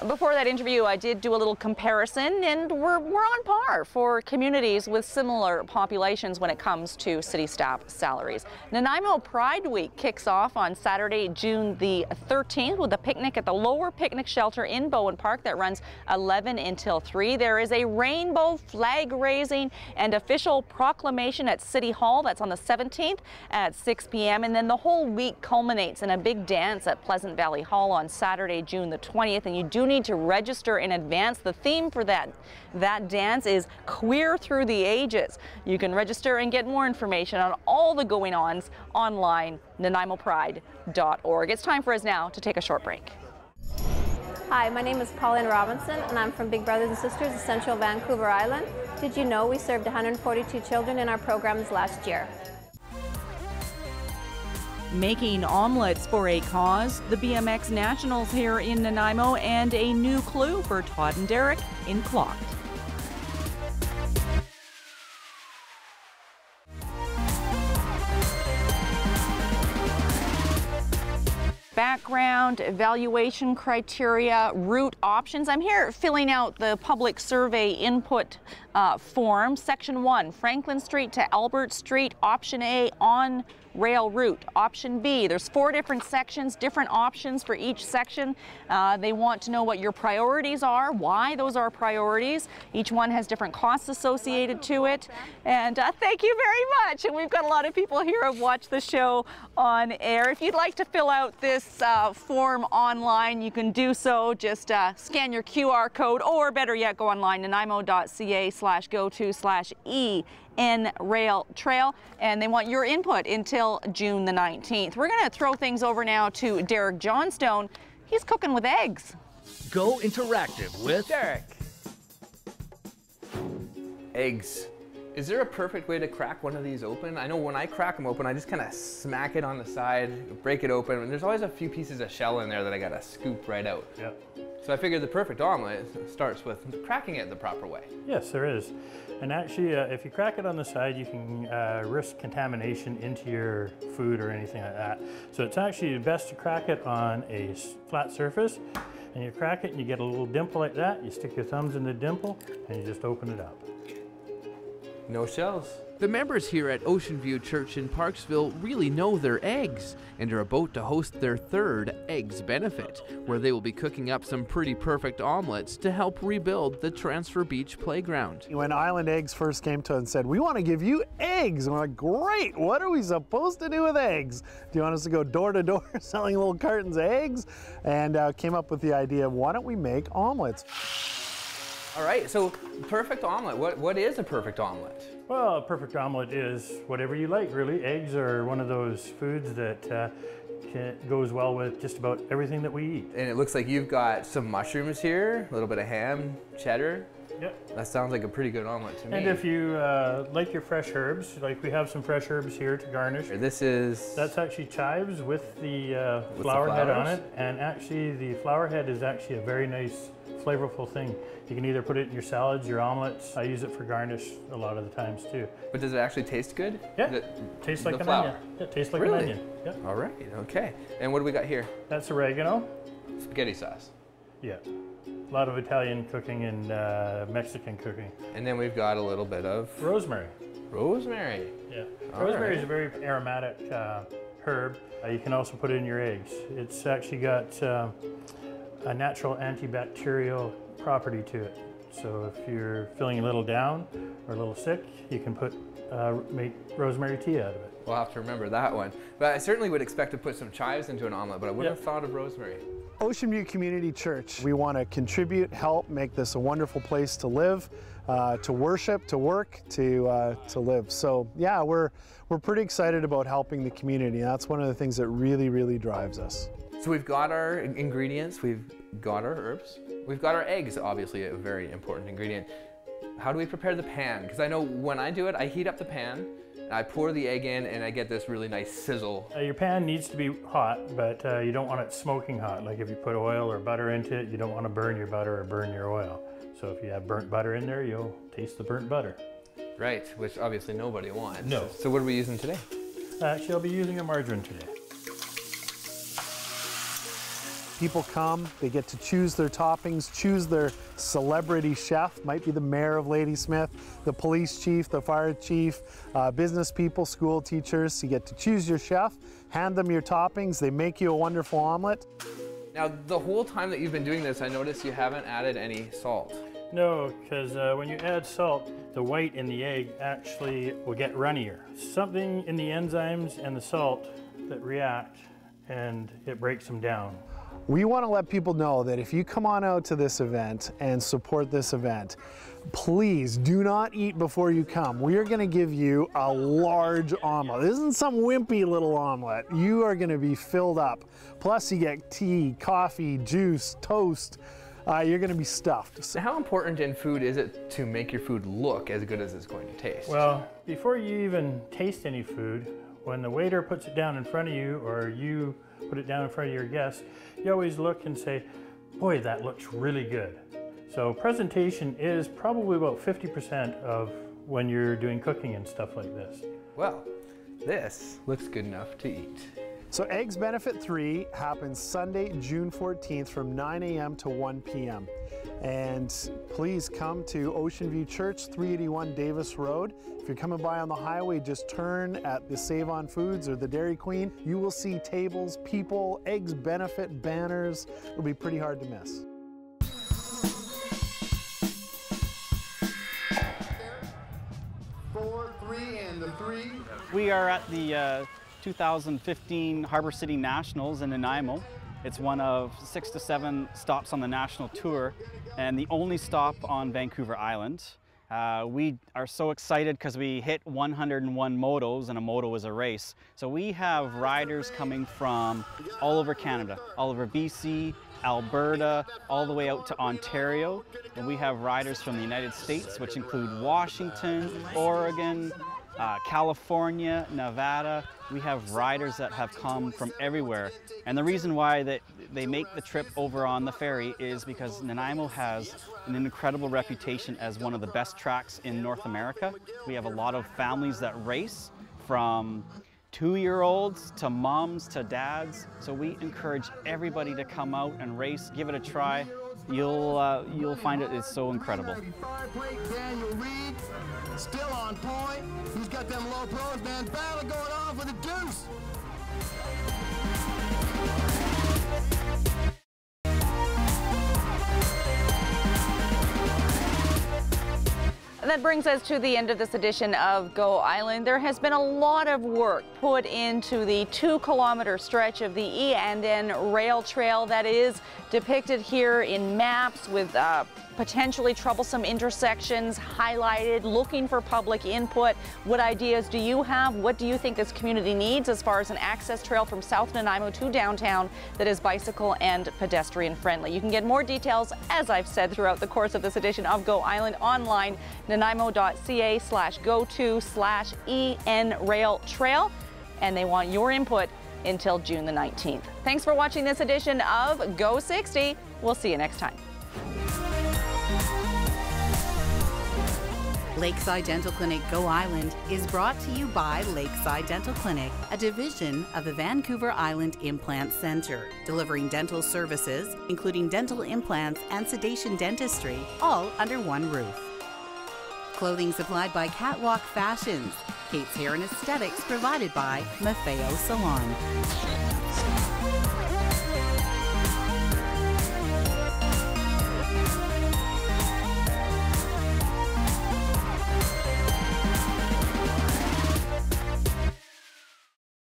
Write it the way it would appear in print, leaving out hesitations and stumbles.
Before that interview, I did do a little comparison, and we're on par for communities with similar populations when it comes to city staff salaries. Nanaimo Pride Week kicks off on Saturday, June the 13th with a picnic at the Lower Picnic Shelter in Bowen Park that runs 11 until 3. There is a rainbow flag raising and official proclamation at City Hall. That's on the 17th at 6 p.m. And then the whole week culminates in a big dance at Pleasant Valley Hall on Saturday, June the 20th. And you do need to register in advance. The theme for that dance is Queer Through the Ages. You can register and get more information on all the going-ons online, nanaimopride.org. It's time for us now to take a short break. Hi, my name is Pauline Robinson, and I'm from Big Brothers and Sisters of Central Vancouver Island. Did you know we served 142 children in our programs last year? Making omelets for a cause, the BMX Nationals here in Nanaimo, and a new clue for Todd and Derek in Clocked. Background, evaluation criteria, route options. I'm here filling out the public survey input form. Section 1, Franklin Street to Albert Street, option A, on rail route. Option B, there's 4 different sections, different options for each section. They want to know what your priorities are, why those are priorities. Each one has different costs associated to it. And thank you very much. And we've got a lot of people here who have watched the show on air. If you'd like to fill out this form online, you can do so. Just scan your QR code, or better yet, go online, nanaimo.ca/go to/EN-Rail Trail, and they want your input until June the 19th. We're going to throw things over now to Derek Johnstone. He's cooking with eggs. Go interactive with Derek. Eggs. Is there a perfect way to crack one of these open? I know when I crack them open, I just kind of smack it on the side, break it open, and there's always a few pieces of shell in there that I gotta scoop right out. Yep. So I figured the perfect omelet starts with cracking it the proper way. Yes, there is. And actually, if you crack it on the side, you can risk contamination into your food or anything like that. So it's actually best to crack it on a flat surface, and you crack it and you get a little dimple like that. You stick your thumbs in the dimple and you just open it up. No shells. The members here at Oceanview Church in Parksville really know their eggs and are about to host their 3rd Eggs Benefit, where they will be cooking up some pretty perfect omelets to help rebuild the Transfer Beach playground. When Island Eggs first came to us and said, we want to give you eggs, and we're like, great, what are we supposed to do with eggs? Do you want us to go door to door selling little cartons of eggs? And came up with the idea of, why don't we make omelets? All right, so perfect omelet. What is a perfect omelet? Well, a perfect omelet is whatever you like, really. Eggs are one of those foods that goes well with just about everything that we eat. And it looks like you've got some mushrooms here, a little bit of ham, cheddar. Yep. That sounds like a pretty good omelet to me. And if you like your fresh herbs, like we have some fresh herbs here to garnish. This is... That's actually chives with the flower head on it. And actually the flower head is actually a very nice, flavorful thing. You can either put it in your salads, your omelets. I use it for garnish a lot of the times too. But does it actually taste good? Yeah, tastes like an onion. Yeah, tastes like an onion. Yeah. All right, okay. And what do we got here? That's oregano. Spaghetti sauce. Yeah. A lot of Italian cooking and Mexican cooking. And then we've got a little bit of... rosemary. Rosemary. Yeah. Rosemary is a very aromatic herb. You can also put it in your eggs. It's actually got a natural antibacterial property to it. So if you're feeling a little down or a little sick, you can make rosemary tea out of it. We'll have to remember that one. But I certainly would expect to put some chives into an omelet, but I wouldn't have thought of rosemary. Oceanview Community Church. We want to contribute, help make this a wonderful place to live, to worship, to work, to live. So yeah, we're pretty excited about helping the community. That's one of the things that really, really drives us. So we've got our ingredients, we've got our herbs, we've got our eggs, obviously a very important ingredient. How do we prepare the pan? Because I know when I do it, I heat up the pan, I pour the egg in, and I get this really nice sizzle. Your pan needs to be hot, but you don't want it smoking hot. Like if you put oil or butter into it, you don't want to burn your butter or burn your oil. So if you have burnt butter in there, you'll taste the burnt butter. Right, which obviously nobody wants. No. So what are we using today? Actually, I'll be using a margarine today. People come, they get to choose their toppings, choose their celebrity chef, might be the mayor of Ladysmith, the police chief, the fire chief, business people, school teachers. You get to choose your chef, hand them your toppings, they make you a wonderful omelet. Now, the whole time that you've been doing this, I noticed you haven't added any salt. No, because when you add salt, the white in the egg actually will get runnier. Something in the enzymes and the salt that react, and it breaks them down. We want to let people know that if you come on out to this event and support this event, please do not eat before you come. We are going to give you a large omelet. This isn't some wimpy little omelet. You are going to be filled up. Plus you get tea, coffee, juice, toast. You're going to be stuffed. So how important in food is it to make your food look as good as it's going to taste? Well, before you even taste any food, when the waiter puts it down in front of you or you put it down in front of your guests, you always look and say, boy, that looks really good. So presentation is probably about 50% of when you're doing cooking and stuff like this. Well, this looks good enough to eat. So Eggs Benefit 3 happens Sunday, June 14th from 9 a.m. to 1 p.m. And please come to Oceanview Church, 381 Davis Road. If you're coming by on the highway, just turn at the Save On Foods or the Dairy Queen. You will see tables, people, Eggs Benefit banners. It'll be pretty hard to miss. We are at the 2015 Harbour City Nationals in Nanaimo. It's one of 6 to 7 stops on the national tour and the only stop on Vancouver Island. We are so excited because we hit 101 motos, and a moto is a race. So we have riders coming from all over Canada, all over BC, Alberta, all the way out to Ontario. And we have riders from the United States, which include Washington, Oregon, California, Nevada. We have riders that have come from everywhere. And the reason why that they make the trip over on the ferry is because Nanaimo has an incredible reputation as one of the best tracks in North America. We have a lot of families that race, from 2-year-olds to moms to dads. So we encourage everybody to come out and race, give it a try. You'll find it's so incredible. Still on point. Who's got them low pros, man? Battle going on for the deuce. And that brings us to the end of this edition of Go Island. There has been a lot of work put into the 2-kilometer stretch of the E&N rail trail that is depicted here in maps with potentially troublesome intersections highlighted, looking for public input. What ideas do you have? What do you think this community needs as far as an access trail from South Nanaimo to downtown that is bicycle and pedestrian friendly? You can get more details, as I've said, throughout the course of this edition of Go Island online, nanaimo.ca/go2/EN rail trail. And they want your input until June the 19th. Thanks for watching this edition of Go 60. We'll see you next time. Lakeside Dental Clinic Go Island is brought to you by Lakeside Dental Clinic, a division of the Vancouver Island Implant Centre, delivering dental services, including dental implants and sedation dentistry, all under one roof. Clothing supplied by Catwalk Fashions. Kate's Hair and Aesthetics provided by Maffeo Salon.